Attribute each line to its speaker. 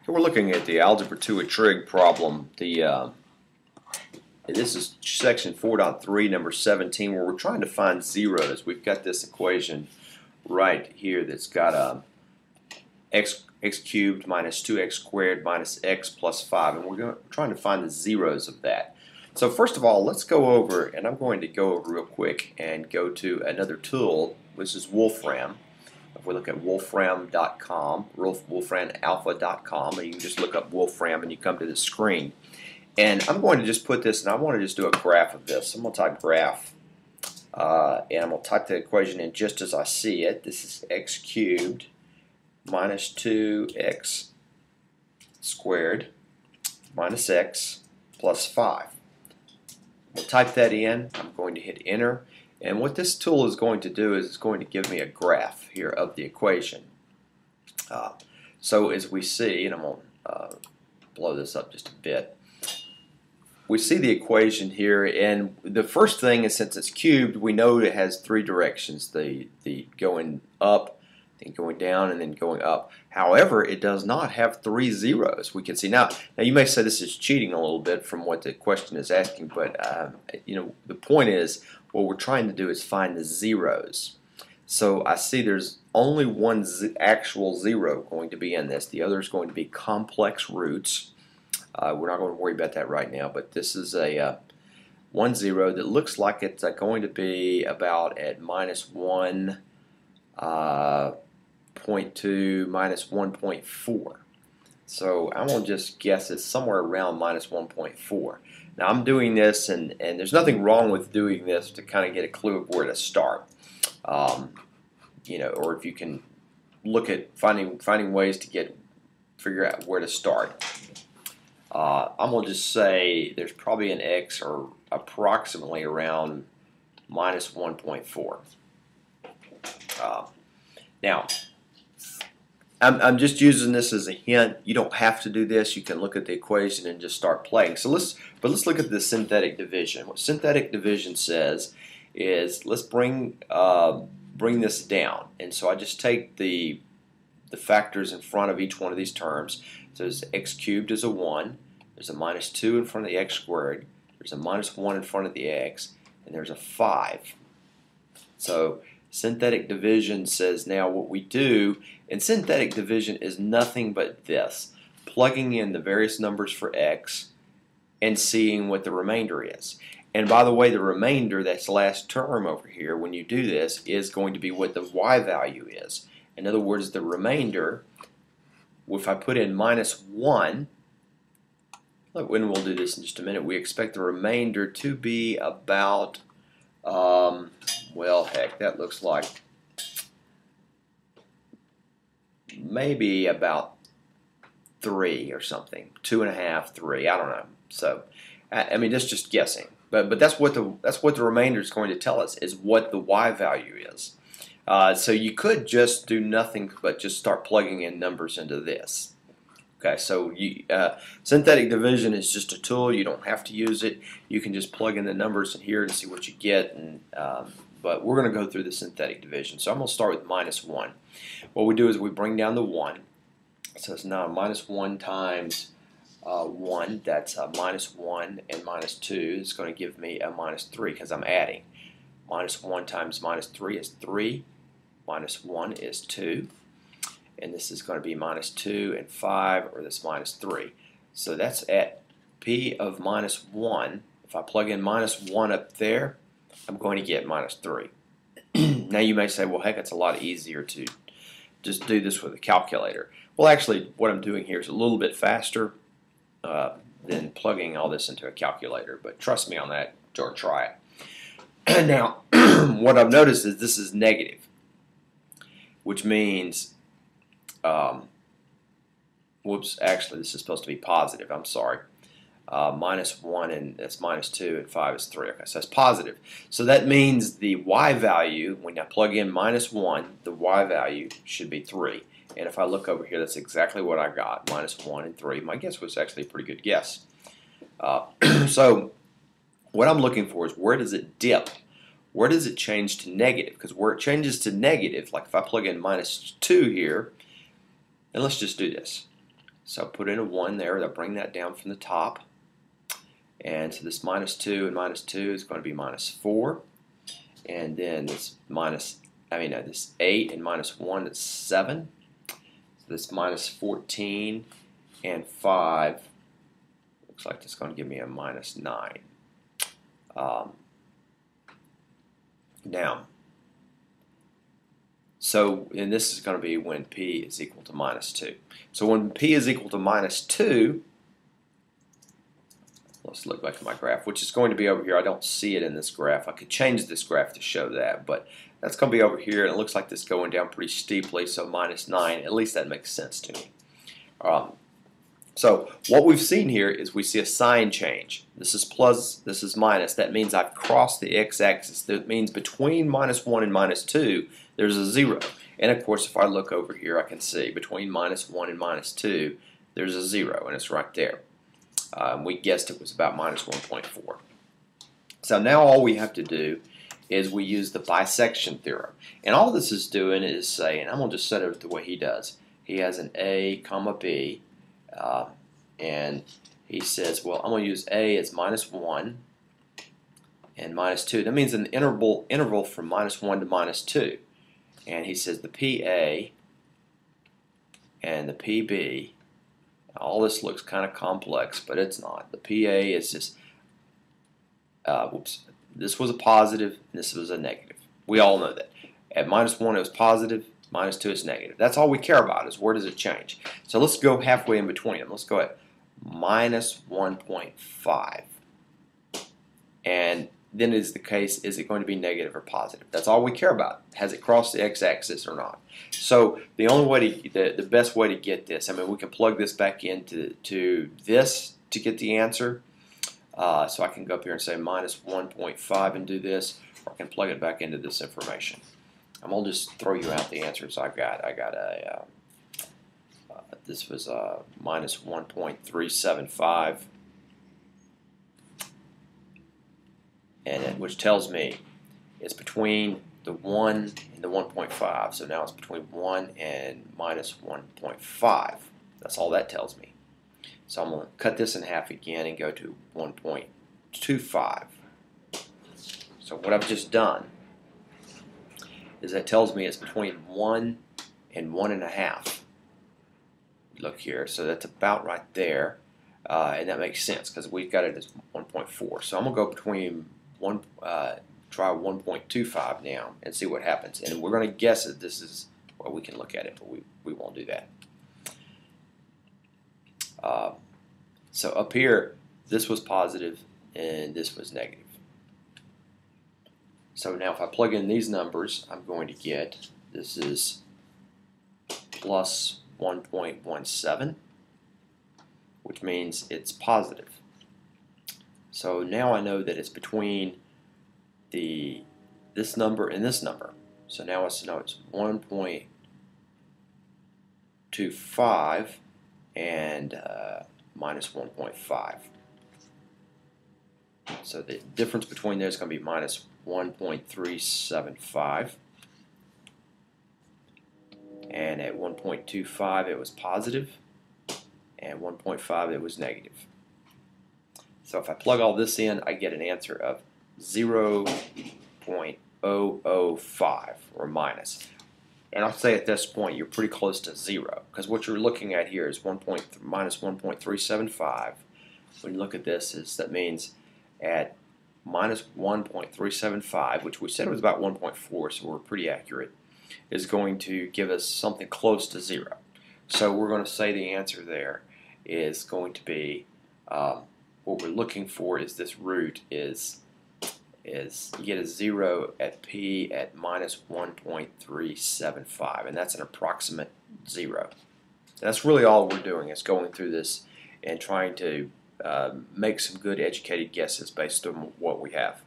Speaker 1: We're looking at the Algebra 2 a trig problem. This is section 4.3, number 17, where we're trying to find zeros. We've got this equation right here that's got x cubed minus 2x squared minus x plus 5, and we're trying to find the zeros of that. So first of all, let's go over, and I'm going to go over real quick and go to another tool, which is Wolfram. If we look at wolfram.com, wolframalpha.com, and you can just look up Wolfram and you come to the screen. And I'm going to just put this, and I want to just do a graph of this. I'm going to type graph, and I'm going to type the equation in just as I see it. This is x cubed minus 2x squared minus x plus 5. We'll type that in. I'm going to hit enter. And what this tool is going to do is it's going to give me a graph here of the equation. So as we see, and I'm going to blow this up just a bit, we see the equation here, and the first thing is, since it's cubed, we know it has three directions, the going up, then going down, and then going up. However, it does not have three zeros. We can see now you may say this is cheating a little bit from what the question is asking, but the point is, what we're trying to do is find the zeros. So I see there's only one actual zero going to be in this. The other is going to be complex roots. We're not going to worry about that right now, but this is a 1 0 that looks like it's going to be about at minus 1.2 minus 1.4. So I'm going to just guess it's somewhere around minus 1.4. Now I'm doing this, and there's nothing wrong with doing this to kind of get a clue of where to start. Or if you can look at finding ways to figure out where to start. I'm going to just say there's probably an x or approximately around minus 1.4. Now, I'm just using this as a hint. You don't have to do this. You can look at the equation and just start playing. So let's look at the synthetic division. What synthetic division says is let's bring this down. And so I just take the factors in front of each one of these terms. So there's x cubed is a 1. There's a minus 2 in front of the x squared. There's a minus 1 in front of the x. And there's a 5. So synthetic division says now what we do in synthetic division is nothing but this. Plugging in the various numbers for x and seeing what the remainder is. And by the way, the remainder, that's the last term over here, when you do this, is going to be what the y value is. In other words, the remainder, if I put in minus 1, when we'll do this in just a minute, we expect the remainder to be about, well, heck, that looks like maybe about 3 or something, 2.5, 3, I don't know. So, I mean, that's just guessing, but that's what the remainder is going to tell us, is what the y value is. So you could just do nothing but just start plugging in numbers into this. Okay, so synthetic division is just a tool. You don't have to use it. You can just plug in the numbers in here and see what you get. And but we're going to go through the synthetic division. So I'm going to start with minus 1. What we do is we bring down the 1. So it's now minus 1 times 1. That's minus 1 and minus 2. It's going to give me a minus 3 because I'm adding. Minus 1 times minus 3 is 3. Minus 1 is 2. And this is going to be minus 2 and 5, or this minus 3. So that's at p of minus 1. If I plug in minus 1 up there, I'm going to get minus 3. Now you may say, well, heck, it's a lot easier to just do this with a calculator. Well, actually, what I'm doing here is a little bit faster than plugging all this into a calculator. But trust me on that, or try it. Now, what I've noticed is this is negative, which means whoops, actually this is supposed to be positive, I'm sorry. Minus 1 and that's minus 2 and 5 is 3. Okay, so that's positive. So that means the y value, when I plug in minus 1, the y value should be 3. And if I look over here, that's exactly what I got, minus 1 and 3. My guess was actually a pretty good guess. So what I'm looking for is, where does it dip? Where does it change to negative? Because where it changes to negative, like if I plug in minus 2 here, and let's just do this. So put in a 1 there. They'll bring that down from the top. And so this -2 and -2 is going to be -4. And then this this 8 and -1 is 7. So this -14 and 5 looks like it's going to give me a -9. Now, and this is going to be when P is equal to -2. So when P is equal to -2, let's look back at my graph, which is going to be over here. I don't see it in this graph. I could change this graph to show that, but that's going to be over here, and it looks like this is going down pretty steeply, so -9, at least that makes sense to me. So what we've seen here is we see a sign change. This is plus, this is minus. That means I've crossed the x-axis. That means between -1 and -2, there's a 0. And of course, if I look over here, I can see between -1 and -2, there's a 0, and it's right there. We guessed it was about -1.4. So now all we have to do is we use the bisection theorem. And all this is doing is saying, I'm going to just set it the way he does. He has an A, comma B, and he says, well, I'm going to use A as -1 and -2. That means an interval from -1 to -2. And he says the PA and the PB, all this looks kind of complex, but it's not. The PA is just, this was a positive and this was a negative. We all know that. At -1 it was positive, -2 is negative. That's all we care about, is where does it change. So let's go halfway in between them. Let's go at -1.5. And then is the case, is it going to be negative or positive? That's all we care about. Has it crossed the x-axis or not? So the only way the best way to get this, I mean, we can plug this back into this to get the answer. So I can go up here and say -1.5 and do this, or I can plug it back into this information. I'm going to just throw you out the answers I got. I got a, this was -1.375. Which tells me it's between the 1 and the 1.5. So now it's between 1 and -1.5. That's all that tells me. So I'm going to cut this in half again and go to 1.25. So what I've just done is that tells me it's between 1 and 1.5. Look here, so that's about right there. And that makes sense because we've got it as 1.4. So I'm going to go between try 1.25 now and see what happens. And we're going to guess that this is, well, we can look at it, but we won't do that. So up here, this was positive and this was negative. So now if I plug in these numbers, I'm going to get, this is plus 1.17, which means it's positive. So now I know that it's between this number and this number. So now it's 1.25 and -1.5. So the difference between those is going to be -1.375. And at 1.25 it was positive, and 1.5 it was negative. So if I plug all this in, I get an answer of 0.005, or minus. And I'll say at this point you're pretty close to 0, because what you're looking at here is -1.375. When you look at this, that means at -1.375, which we said was about 1.4, so we're pretty accurate, is going to give us something close to 0. So we're going to say the answer there is going to be, what we're looking for is this root is you get a 0 at P at -1.375, and that's an approximate 0. That's really all we're doing, is going through this and trying to make some good educated guesses based on what we have.